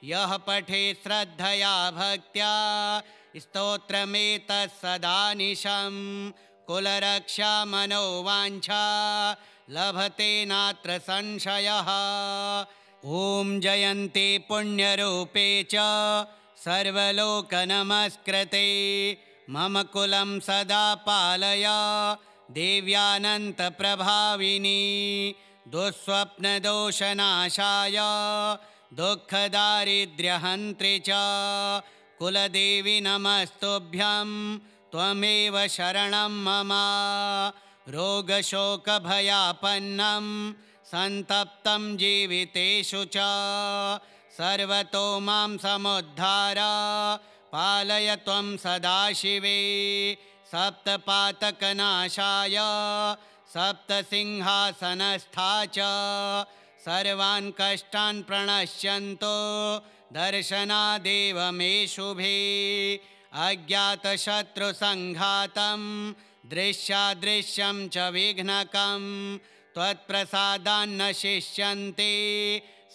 Speaker 1: यः पठेत् श्रद्धया भक्त्या स्तोत्रमेतत् सदानिशं कुलरक्षा मनोवाञ्छा लभते नात्र संशयः। ॐ जयन्ते पुण्यरूपे च सर्वलोकनमस्कृते मम कुलं सदा पालय देव्यानन्तप्रभाविनी। दुःस्वप्नदोषनाशाय दुःखदारिद्र्यहन्त्रे च कुलदेवी नमस्तुभ्यं त्वमेव शरणं मम। रोगशोकभयापन्नं सन्तप्तं जीवितेषु च सर्वतो मां समुद्धार पालय त्वं सदाशिवे। सप्तपातकनाशाय सप्तसिंहासनस्था च सर्वान् कष्टान् प्रणश्यन्तो दर्शनादेव मे शुभे। अज्ञातशत्रुसङ्घातं दृश्यादृश्यं च विघ्नकं त्वत्प्रसादान्न शिष्यन्ते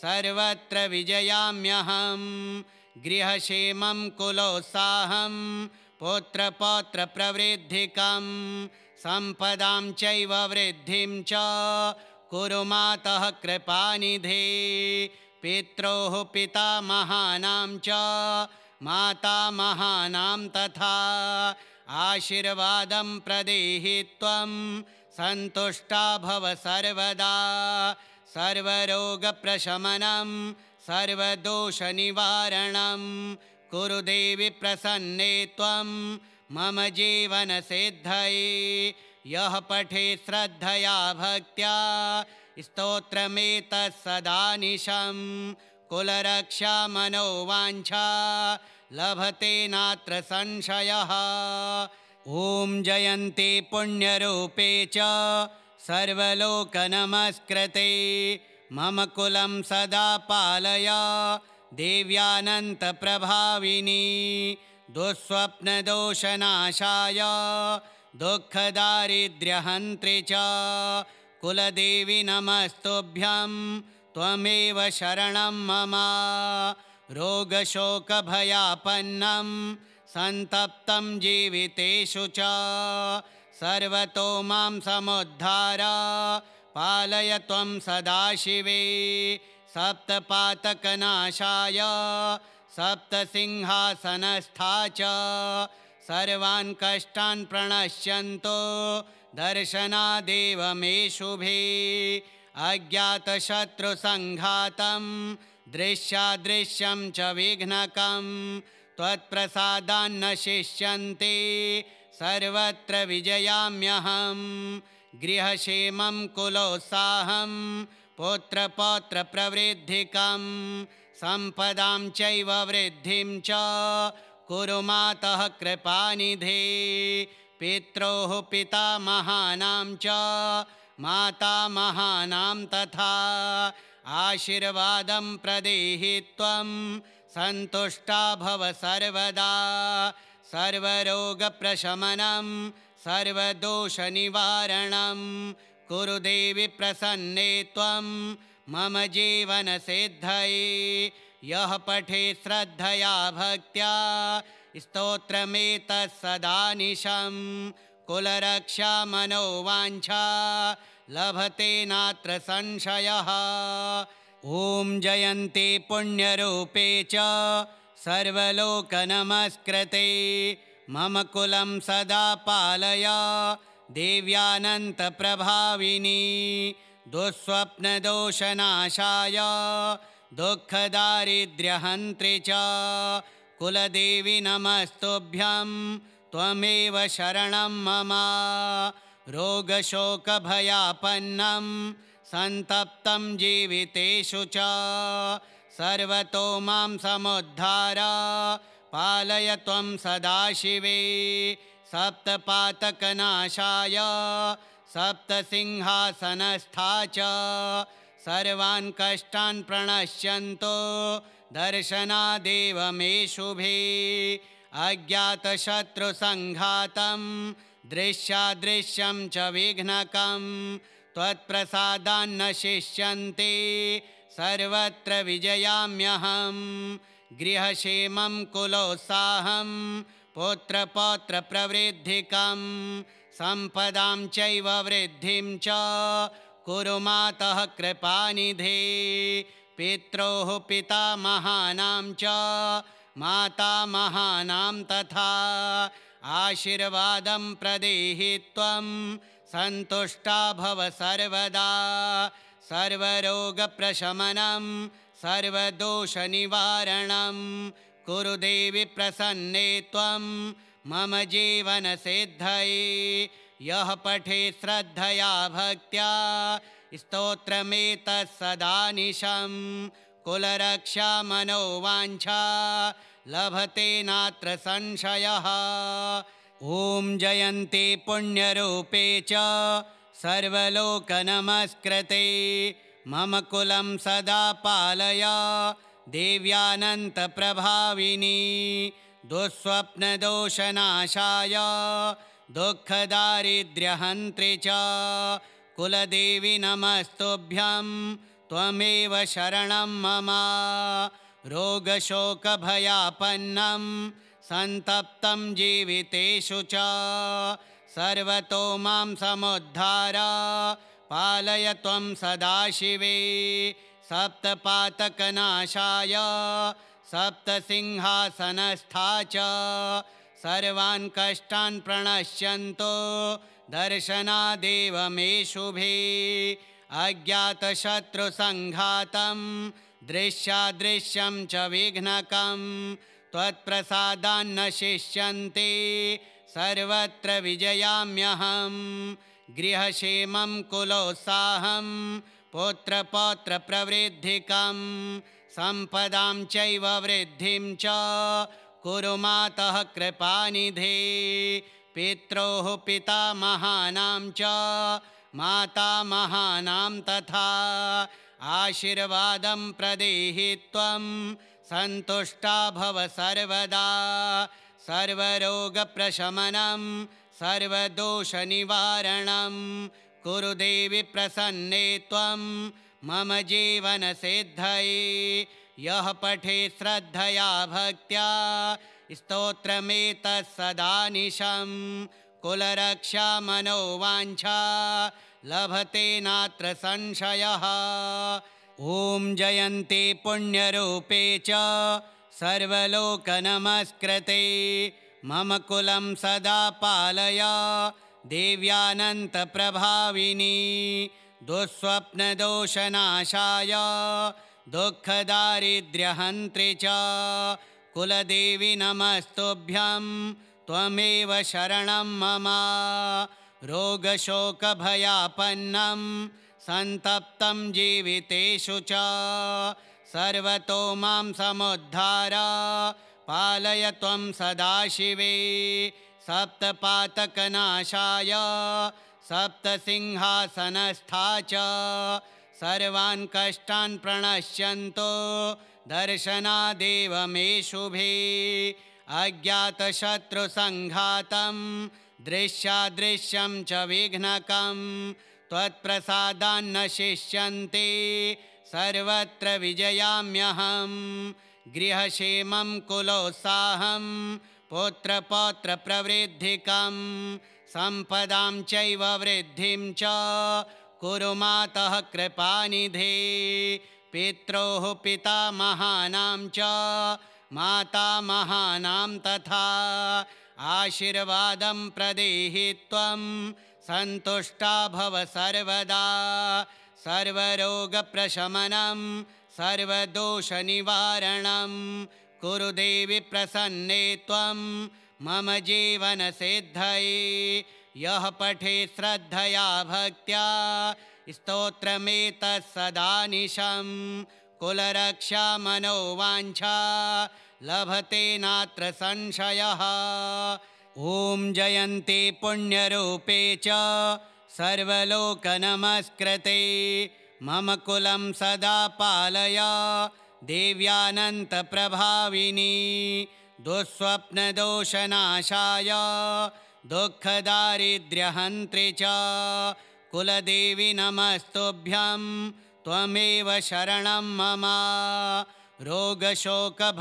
Speaker 1: सर्वत्र विजयाम्यहम्। गृहक्षेमं कुलोत्साहं पुत्रपौत्रप्रवृद्धिकं सम्पदां चैव वृद्धिं च कुरु मातः कृपानिधे। पित्रोः पितामहानां च मातामहानां तथा आशीर्वादं प्रदेहि त्वं सन्तुष्टा भव सर्वदा। सर्वरोगप्रशमनं सर्वदोषनिवारणं कुरु देवि प्रसन्ने त्वं मम जीवनसिद्धये। यः पठेत् श्रद्धया भक्त्या स्तोत्रमेतत् सदानिशं कुलरक्षा मनोवाञ्छा लभते नात्र संशयः। ॐ जयन्ते पुण्यरूपे च सर्वलोकनमस्कृते मम कुलं सदा पालय देव्यानन्तप्रभाविनी। दुःस्वप्नदोषनाशाय दुःखदारिद्र्यहन्त्रि च कुलदेवी नमस्तुभ्यं त्वमेव शरणं मम। रोगशोकभयापन्नं सन्तप्तं जीवितेषु च सर्वतो मां समुद्धार पालय त्वं सदाशिवे। सप्तपातकनाशाय सप्तसिंहासनस्था च सर्वान् कष्टान् प्रणश्यन्तो दर्शनादेव मे शुभे। अज्ञातशत्रुसङ्घातं दृश्यादृश्यं च विघ्नकं त्वत्प्रसादान्न शिष्यन्ते सर्वत्र विजयाम्यहं। गृहक्षेमं कुलोत्साहं पुत्रपौत्रप्रवृद्धिकं सम्पदां चैव वृद्धिं च कुरु मातः कृपानिधे। पित्रोः पितामहानां च मातामहानां तथा आशीर्वादं प्रदेहि त्वं सन्तुष्टा भव सर्वदा। सर्वरोगप्रशमनं सर्वदोषनिवारणं कुरु देवि प्रसन्ने त्वं मम जीवनसिद्धये। यः पठेत् श्रद्धया भक्त्या स्तोत्रमेतत् सदानिशं कुलरक्षा मनोवाञ्छा लभते नात्र संशयः। ॐ जयन्ते पुण्यरूपे च सर्वलोकनमस्कृते मम कुलं सदा पालय देव्यानन्तप्रभाविनी। दुःस्वप्नदोषनाशाय दुःखदारिद्र्यहन्त्रि च कुलदेवी नमस्तुभ्यं त्वमेव शरणं मम। रोगशोकभयापन्नं सन्तप्तं जीवितेषु च सर्वतो मां समुद्धार पालय त्वं सदाशिवे। सप्तपातकनाशाय सप्तसिंहासनस्था च सर्वान् कष्टान् प्रणश्यन्तो दर्शनादेव मे शुभे। अज्ञातशत्रुसङ्घातं दृश्यादृश्यं च विघ्नकं त्वत्प्रसादान्न शिष्यन्ते सर्वत्र विजयाम्यहं। गृहक्षेमं कुलोत्साहं पुत्रपौत्रप्रवृद्धिकं सम्पदां चैव वृद्धिं च कुरु मातः कृपानिधे। पित्रोः पितामहानां च मातामहानां तथा आशीर्वादं प्रदेहि त्वं सन्तुष्टा भव सर्वदा। सर्वरोगप्रशमनं सर्वदोषनिवारणं कुरु देवि प्रसन्ने त्वं मम जीवनसिद्धये। यः पठेत् श्रद्धया भक्त्या स्तोत्रमेतत् सदानिशं कुलरक्षा मनोवाञ्छा लभते नात्र संशयः। ॐ जयन्ते पुण्यरूपे च सर्वलोकनमस्कृते मम कुलं सदा पालय देव्यानन्तप्रभाविनी। दुःस्वप्नदोषनाशाय दुःखदारिद्र्यहन्त्रि च कुलदेवी नमस्तुभ्यं त्वमेव शरणं मम। रोगशोकभयापन्नं सन्तप्तं जीवितेषु च सर्वतो मां समुद्धार पालय त्वं सदाशिवे। सप्तपातकनाशाय सप्तसिंहासनस्था च सर्वान् कष्टान् प्रणश्यन्तो दर्शनादेव मे शुभे। अज्ञातशत्रुसङ्घातं दृश्यादृश्यं च विघ्नकं त्वत्प्रसादान्न शिष्यन्ते सर्वत्र विजयाम्यहं गृहक्षेमं कुलोत्साहं पुत्रपौत्रप्रवृद्धिकं सम्पदां चैव वृद्धिं च कुरु मातः कृपानिधे पित्रोः पितामहानां च मातामहानां तथा आशीर्वादं प्रदेहि त्वं सन्तुष्टा भव सर्वदा सर्वरोगप्रशमनं सर्वदोषनिवारणं कुरु देवि प्रसन्ने त्वं मम जीवनसिद्धये यः पठेत् श्रद्धया भक्त्या स्तोत्रमेतत् सदानिशं कुलरक्षा मनोवाञ्छा लभते नात्र संशयः। ॐ जयन्ते पुण्यरूपे च सर्वलोकनमस्कृते मम कुलं सदा पालय देव्यानन्तप्रभाविनी दुःस्वप्नदोषनाशाय दुःखदारिद्र्यहन्त्रि च कुलदेवी नमस्तुभ्यं त्वमेव शरणं मम रोगशोकभयापन्नं सन्तप्तं जीवितेषु च सर्वतो मां समुद्धार पालय त्वं सदाशिवे सप्तपातकनाशाय सप्तसिंहासनस्था च सर्वान् कष्टान् प्रणश्यन्तो दर्शनादेव मे शुभे अज्ञातशत्रुसङ्घातं दृश्यादृश्यं च विघ्नकं त्वत्प्रसादान्न शिष्यन्ते सर्वत्र विजयाम्यहं गृहक्षेमं कुलोत्साहं पुत्रपौत्रप्रवृद्धिकं सम्पदां चैव वृद्धिं च कुरु मातः कृपानिधे पित्रोः पितामहानां च मातामहानां तथा आशीर्वादं प्रदेहि त्वं सन्तुष्टा भव सर्वदा सर्वरोगप्रशमनं सर्वदोषनिवारणं कुरु देवि प्रसन्ने त्वं मम जीवनसिद्धये यः पठेत् श्रद्धया भक्त्या स्तोत्रमेतत् सदानिशं कुलरक्षा मनोवाञ्छा लभते नात्र संशयः। ॐ जयन्ते पुण्यरूपे च सर्वलोकनमस्कृते मम कुलं सदा पालय देव्यानन्तप्रभाविनी दुःस्वप्नदोषनाशाय दुःखदारिद्र्यहन्त्रि च कुलदेवी नमस्तुभ्यं त्वमेव शरणं मम रोगशोकभयापन्नं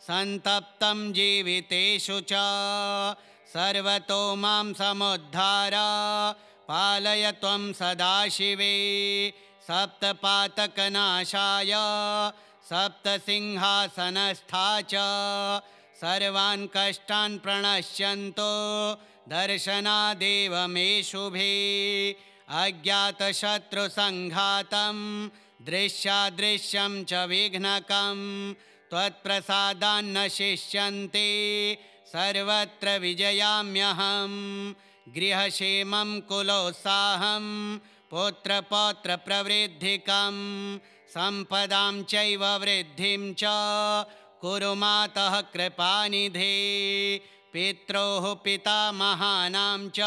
Speaker 1: सन्तप्तं जीवितेषु च सर्वतो मां समुद्धार पालय त्वं सदाशिवे सप्तपातकनाशाय सप्तसिंहासनस्था च सर्वान् कष्टान् प्रणश्यन्तो दर्शनादेव मे शुभे अज्ञातशत्रुसङ्घातं दृश्यादृश्यं च विघ्नकं त्वत्प्रसादान्न शिष्यन्ते सर्वत्र विजयाम्यहं गृहक्षेमं कुलोत्साहं पुत्रपौत्रप्रवृद्धिकं सम्पदां चैव वृद्धिं च कुरु मातः कृपानिधे पित्रोः पितामहानां च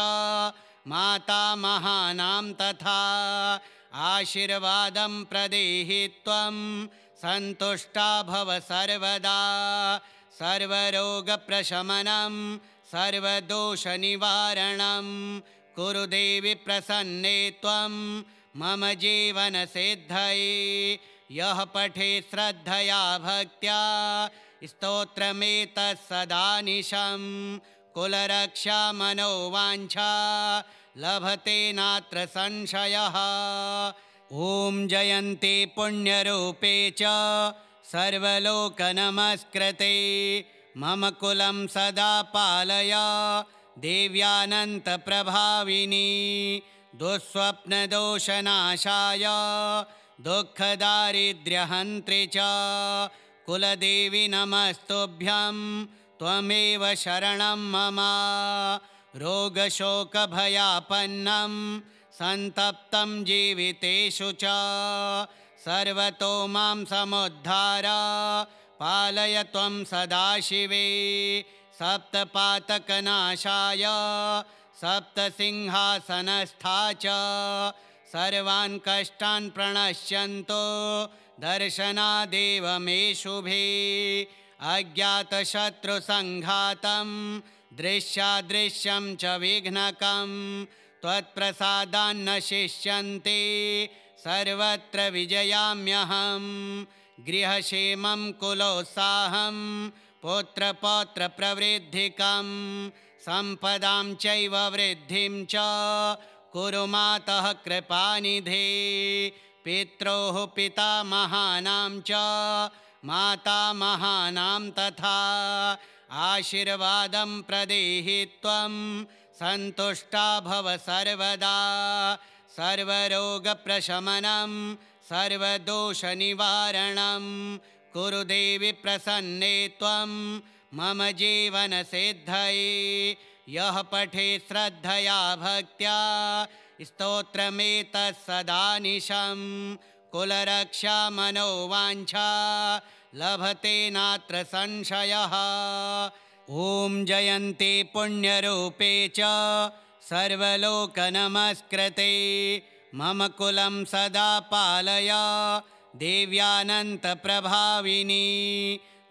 Speaker 1: मातामहानां तथा आशीर्वादं प्रदेहि त्वं सन्तुष्टा भव सर्वदा सर्वरोगप्रशमनं सर्वदोषनिवारणं कुरु देवि प्रसन्ने त्वं मम जीवनसिद्धये यः पठेत् श्रद्धया भक्त्या स्तोत्रमेतत् सदानिशं कुलरक्षा मनोवाञ्छा लभते नात्र संशयः। ॐ जयन्ते पुण्यरूपे च सर्वलोकनमस्कृते मम कुलं सदा पालय देव्यानन्तप्रभाविनी दुःस्वप्नदोषनाशाय दुःखदारिद्र्यहन्त्रे च कुलदेवी नमस्तुभ्यं त्वमेव शरणं मम। रोगशोकभयापन्नं सन्तप्तं जीवितेषु च सर्वतो मां समुद्धार पालय त्वं सदाशिवे। सप्तपातकनाशाय सप्तसिंहासनस्था च सर्वान् कष्टान् प्रणश्यन्तो दर्शनादेव मे शुभे। अज्ञातशत्रुसङ्घातं दृश्यादृश्यं च विघ्नकं त्वत्प्रसादान्न शिष्यन्ते सर्वत्र विजयाम्यहम्। गृहक्षेमं कुलोत्साहं पुत्रपौत्रप्रवृद्धिकं सम्पदां चैव वृद्धिं च कुरु मातः कृपानिधे। पित्रोः पितामहानां च मातामहानां तथा आशीर्वादं प्रदेहि त्वं सन्तुष्टा भव सर्वदा। सर्वरोगप्रशमनं सर्वदोषनिवारणं कुरु देवि प्रसन्ने त्वं मम जीवनसिद्धये। यः पठेत् श्रद्धया भक्त्या स्तोत्रमेतत् सदानिशं कुलरक्षा मनोवाञ्छा लभते नात्र संशयः। ॐ जयन्ते पुण्यरूपे च सर्वलोकनमस्कृते मम कुलं सदा पालय देव्यानन्तप्रभाविनी।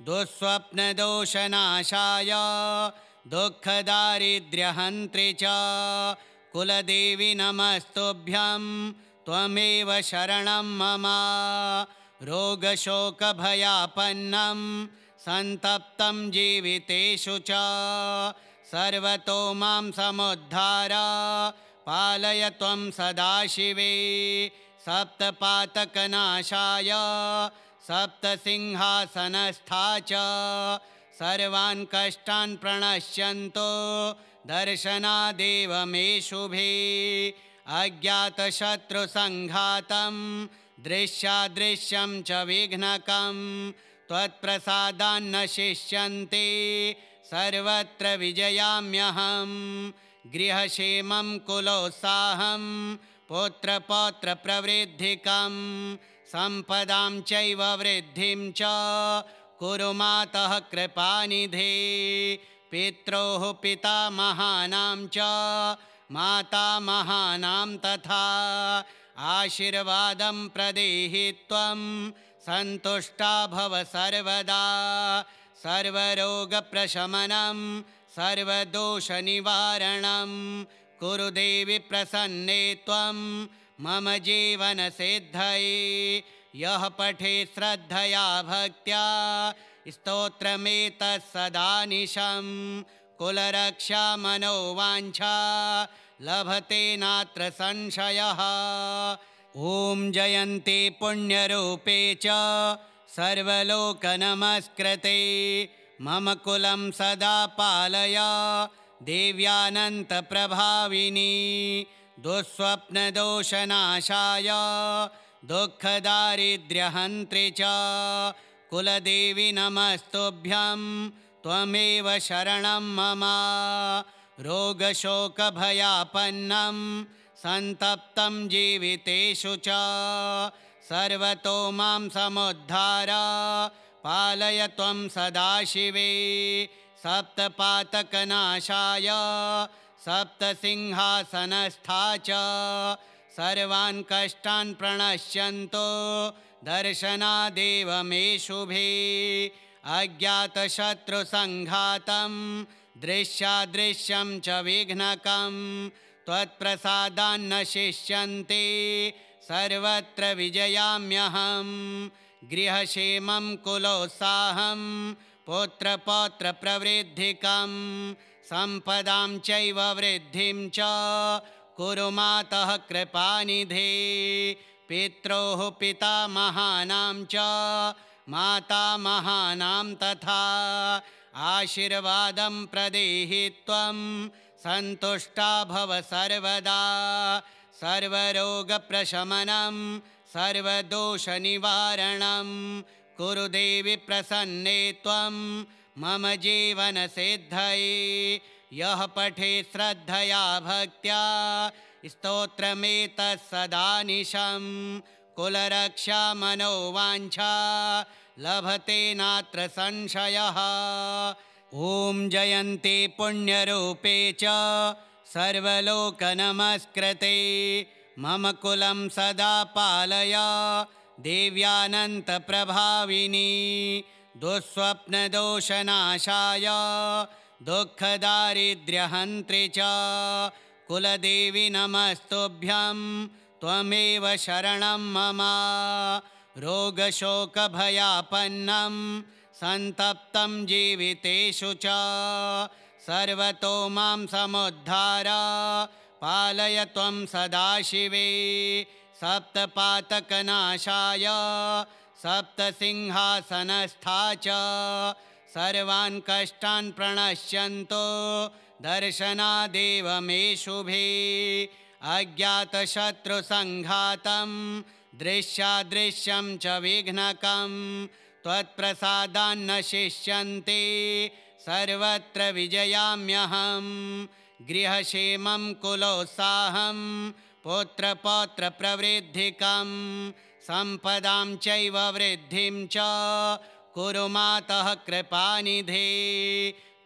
Speaker 1: दुःस्वप्नदोषनाशाय दुःखदारिद्र्यहन्त्रे च कुलदेवी नमस्तुभ्यं त्वमेव शरणं मम। रोगशोकभयापन्नं सन्तप्तं जीवितेषु च सर्वतो मां समुद्धार पालय त्वं सदाशिवे। सप्तपातकनाशाय सप्तसिंहासनस्था च सर्वान् कष्टान् प्रणश्यन्तो दर्शनादेव मे शुभे। अज्ञातशत्रुसङ्घातं दृश्यादृश्यं च विघ्नकं त्वत्प्रसादान्न शिष्यन्ते सर्वत्र विजयाम्यहम्। गृहक्षेमं कुलोत्साहं पुत्रपौत्रप्रवृद्धिकं सम्पदां चैव वृद्धिं च कुरु मातः कृपानिधे। पित्रोः पितामहानां च मातामहानां तथा आशीर्वादं प्रदेहि त्वं सन्तुष्टा भव सर्वदा। सर्वरोगप्रशमनं सर्वदोषनिवारणं कुरु देवि प्रसन्ने त्वं मम जीवनसिद्धये। यः पठेत् श्रद्धया भक्त्या स्तोत्रमेतत् सदानिशं कुलरक्षा मनोवाञ्छा लभते नात्र संशयः। ॐ जयन्ते पुण्यरूपे च सर्वलोकनमस्कृते मम कुलं सदा पालय देव्यानन्तप्रभाविनी। दुःस्वप्नदोषनाशाय दुःखदारिद्र्यहन्त्रे च कुलदेवी नमस्तुभ्यं त्वमेव शरणं मम। रोगशोकभयापन्नं सन्तप्तं जीवितेषु च सर्वतो मां समुद्धार पालय त्वं सदाशिवे। सप्तपातकनाशाय सप्तसिंहासनस्था च सर्वान् कष्टान् प्रणश्यन्तो दर्शनादेव मे शुभे। अज्ञातशत्रुसङ्घातं दृश्यादृश्यं च विघ्नकं त्वत्प्रसादान्न शिष्यन्ते सर्वत्र विजयाम्यहम्। गृहक्षेमं कुलोत्साहं पुत्रपौत्रप्रवृद्धिकं सम्पदां चैव वृद्धिं च कुरु मातः कृपानिधे। पित्रोः पितामहानां च मातामहानां तथा आशीर्वादं प्रदेहि त्वं सन्तुष्टा भव सर्वदा। सर्वरोगप्रशमनं सर्वदोषनिवारणं कुरु देवि प्रसन्ने त्वं मम जीवनसिद्धये। यः पठेत् श्रद्धया भक्त्या स्तोत्रमेतत् सदानिशं कुलरक्षा मनोवाञ्छा लभते नात्र संशयः। ॐ जयन्ते पुण्यरूपे च सर्वलोकनमस्कृते मम कुलं सदा पालय देव्यानन्तप्रभाविनी। दुःस्वप्नदोषनाशाय दुःखदारिद्र्यहन्त्रि च कुलदेवी नमस्तुभ्यं त्वमेव शरणं मम। रोगशोकभयापन्नं सन्तप्तं जीवितेषु च सर्वतो मां समुद्धार पालय त्वं सदाशिवे। सप्तपातकनाशाय सप्तसिंहासनस्था च सर्वान् कष्टान् प्रणश्यन्तो दर्शनादेव मे शुभे। अज्ञातशत्रुसङ्घातं दृश्यादृश्यं च विघ्नकं त्वत्प्रसादान्न शिष्यन्ते सर्वत्र विजयाम्यहं। गृहक्षेमं कुलोत्साहं पुत्रपौत्रप्रवृद्धिकं सम्पदां चैव वृद्धिं च कुरु मातः कृपानिधे।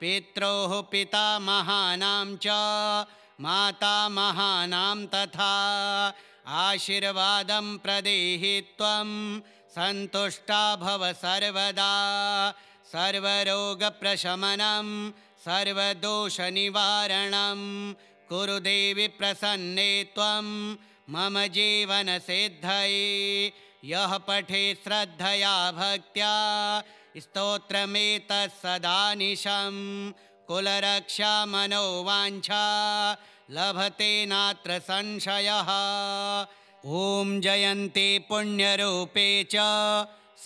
Speaker 1: पित्रोः पितामहानां च मातामहानां तथा आशीर्वादं प्रदेहि त्वं सन्तुष्टा भव सर्वदा। सर्वरोगप्रशमनं सर्वदोषनिवारणं कुरु देवि प्रसन्ने त्वं मम जीवनसिद्धये। यः पठेत् श्रद्धया भक्त्या स्तोत्रमेतत् सदानिशं कुलरक्षा मनोवाञ्छा लभते नात्र संशयः। ॐ जयन्ते पुण्यरूपे च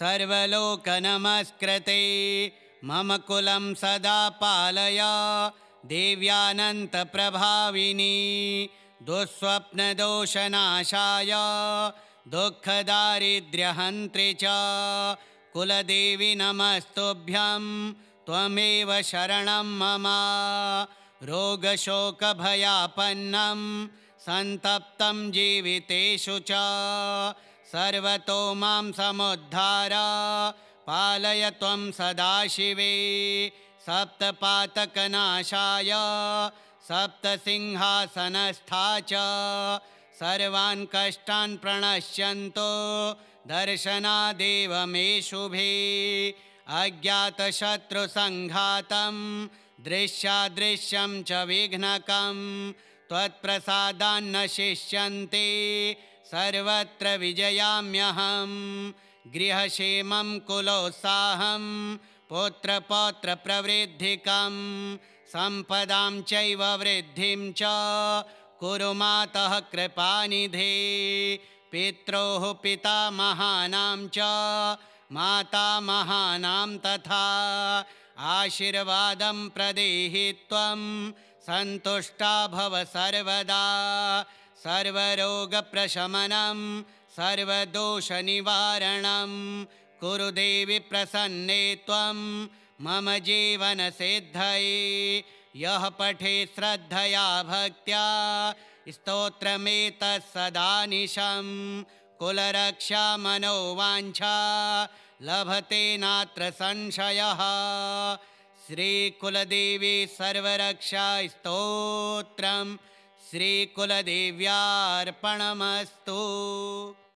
Speaker 1: सर्वलोकनमस्कृते मम कुलं सदा पालय देव्यानन्तप्रभाविनी। दुःस्वप्नदोषनाशाय दुःखदारिद्र्यहन्त्रि च कुलदेवी नमस्तुभ्यं त्वमेव शरणं मम। रोगशोकभयापन्नं सन्तप्तं जीवितेषु च सर्वतो मां समुद्धार पालय त्वं सदाशिवे। सप्तपातकनाशाय सप्तसिंहासनस्था च सर्वान् कष्टान् प्रणश्यन्तो दर्शनादेव मे शुभे। अज्ञातशत्रुसङ्घातं दृश्यादृश्यं च विघ्नकं त्वत्प्रसादान्न शिष्यन्ते सर्वत्र विजयाम्यहं। गृहक्षेमं कुलोत्साहं पुत्रपौत्रप्रवृद्धिकं सम्पदां चैव वृद्धिं च कुरु मातः कृपानिधे। पित्रोः पितामहानां च मातामहानां तथा आशीर्वादं प्रदेहि त्वं सन्तुष्टा भव सर्वदा। सर्वरोगप्रशमनं सर्वदोषनिवारणं कुरु देवि प्रसन्ने त्वं मम जीवनसिद्धये। यः पठेत् श्रद्धया भक्त्या स्तोत्रमेतत् सदानिशं कुलरक्षा मनोवाञ्छा लभते नात्र संशयः। श्रीकुलदेवी सर्वरक्षा स्तोत्रं श्रीकुलदेव्यार्पणमस्तु।